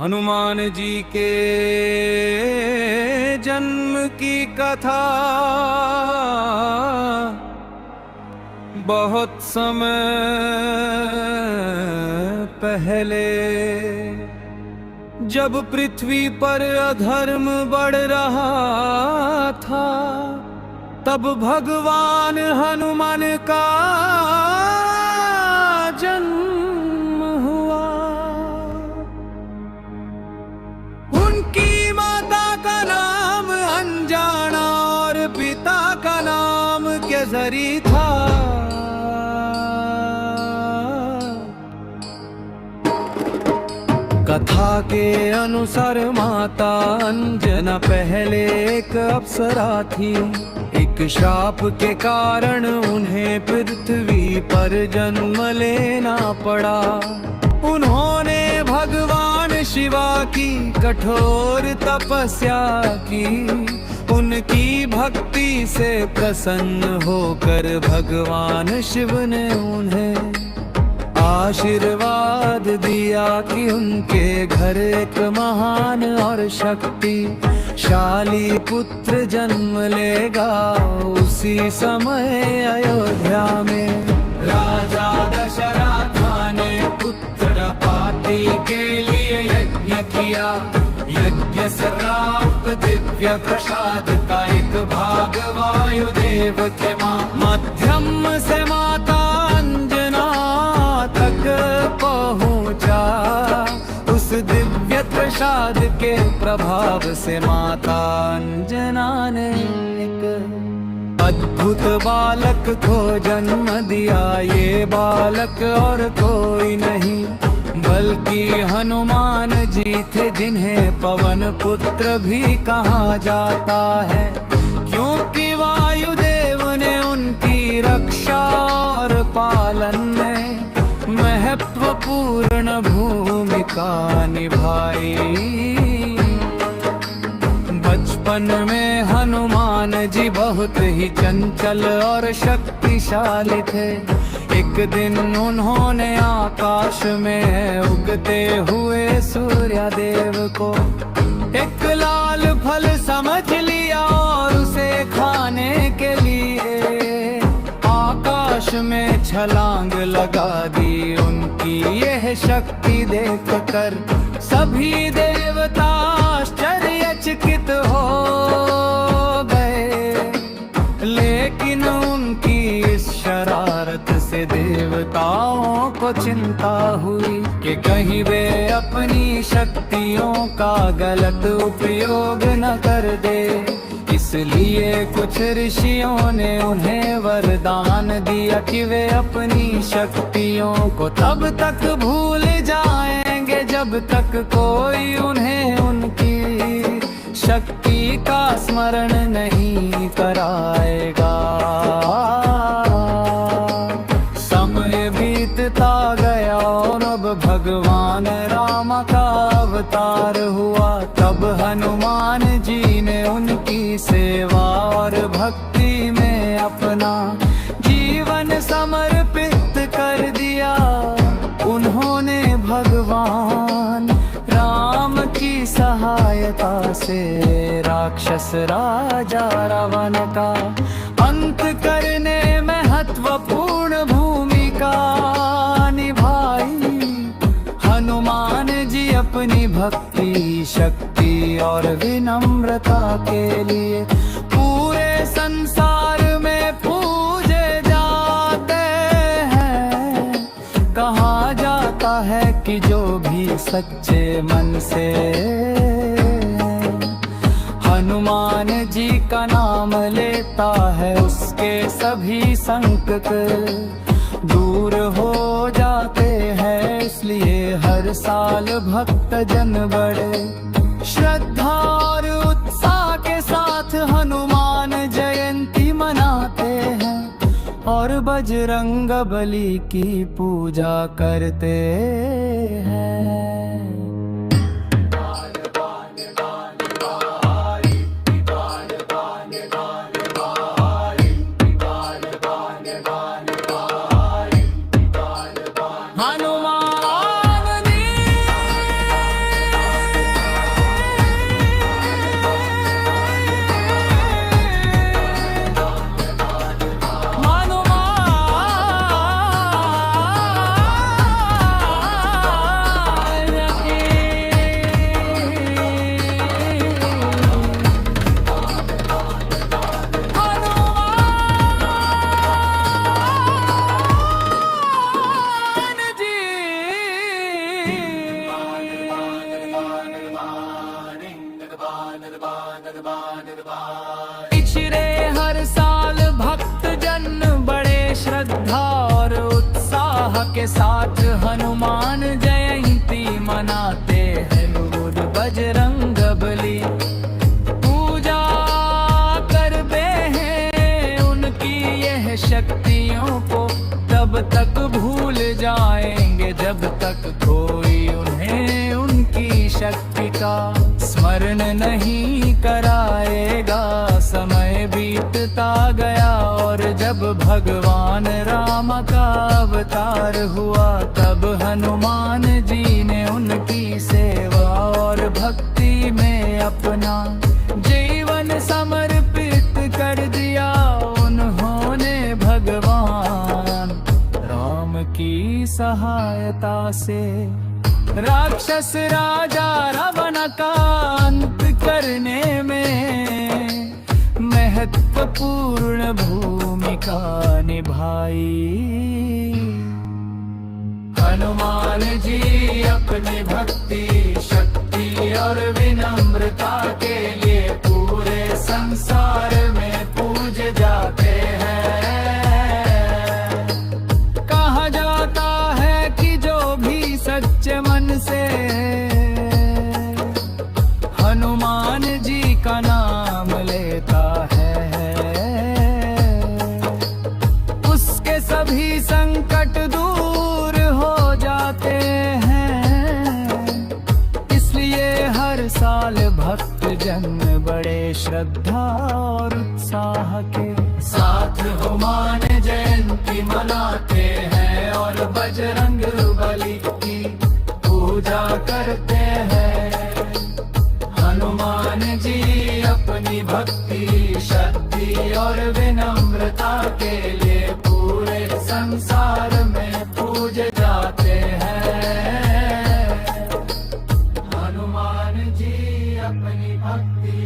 हनुमान जी के जन्म की कथा बहुत समय पहले, जब पृथ्वी पर अधर्म बढ़ रहा था, तब भगवान हनुमान का जन्म हुआ। उनकी माता का नाम अंजना और पिता का नाम केसरी था। कथा के अनुसार माता अंजना पहले एक अप्सरा थी। एक श्राप के कारण उन्हें पृथ्वी पर जन्म लेना पड़ा। उन्होंने भगवान शिवा की कठोर तपस्या की। उनकी भक्ति से प्रसन्न होकर भगवान शिव ने उन्हें आशीर्वाद दिया कि उनके घर एक महान और शक्तिशाली पुत्र जन्म लेगा। उसी समय अयोध्या में राजा दशरथ ने पुत्र प्राप्ति के लिए यज्ञ किया। यज्ञ से प्राप्त दिव्य प्रसाद का एक भाग वायुदेव के माध्यम से माता अंजना तक पहुंचा। उस दिव्य प्रसाद के प्रभाव से माता अंजना ने एक अद्भुत बालक को जन्म दिया। ये बालक और कोई नहीं बल्कि हनुमान जी थे, जिन्हें पवन पुत्र भी कहा जाता है, क्योंकि वायुदेव ने उनकी रक्षा और पालन में महत्वपूर्ण भूमिका निभाई। बचपन में हनुमान जी बहुत ही चंचल और शक्तिशाली थे। एक दिन उन्होंने आकाश में उगते हुए सूर्यदेव को एक लाल फल समझ लिया और उसे खाने के लिए आकाश में छलांग लगा दी। उनकी यह शक्ति देखकर सभी देवता आश्चर्यचकित हो गए, लेकिन उनकी इस शरारत से देवताओं को चिंता हुई कि कहीं वे अपनी शक्तियों का गलत उपयोग न कर दे। इसलिए कुछ ऋषियों ने उन्हें वरदान दिया कि वे अपनी शक्तियों को तब तक भूल जाएंगे जब तक कोई उन्हें उनकी शक्ति का स्मरण नहीं कराएगा। समय बीतता गया और अब भगवान राम का अवतार हुआ। तब हनुमान जी ने उनकी सेवा और भक्ति में अपना जीवन समर्पित कर दिया। उन्होंने भगवान राम की सहायता से राक्षस राजा रावण का अंत करने में महत्वपूर्ण भूमिका निभाई। हनुमान जी अपनी भक्ति, शक्ति और विनम्रता के लिए पूरे संसार में पूजे जाते हैं। कहा जाता है कि जो भी सच्चे मन से हनुमान जी का नाम लेता है, उसके सभी संकट दूर हो जाते हैं। इसलिए हर साल भक्त जन बड़े श्रद्धा और उत्साह के साथ हनुमान जयंती मनाते हैं और बजरंग बली की पूजा करते हैं। पिछले हर साल भक्त जन बड़े श्रद्धा और उत्साह के साथ हनुमान जयंती मनाते हैं। रोज बजरंग बली पूजा करते हैं, उनकी यह शक्तियों को तब तक भूल जाएंगे जब तक कोई उन्हें उनकी शक्ति का स्मरण नहीं कराएगा। समय बीतता गया और जब भगवान राम का अवतार हुआ, तब हनुमान जी ने उनकी सेवा और भक्ति में अपना जीवन समर्पित कर दिया। उन्होंने भगवान राम की सहायता से राक्षस राजा रावण का अंत करने में महत्वपूर्ण भूमिका निभाई। हनुमान जी अपनी भक्ति, शक्ति और विनम्रता के लिए पूरे संसार में पूजे जाते हैं। कहा जाता है कि जो भी सच्चे मन से हनुमान जी का नाम लेता है, उसके सभी संकट दूर हो जाते हैं। इसलिए हर साल भक्त जन बड़े श्रद्धा और उत्साह के साथ हनुमान जयंती मनाते हैं और बजरंग बली की पूजा करते हैं। हनुमान जी अपनी भक्ति, शक्ति और विनम्रता के लिए पूरे संसार में पूजे जाते हैं। हनुमान जी अपनी भक्ति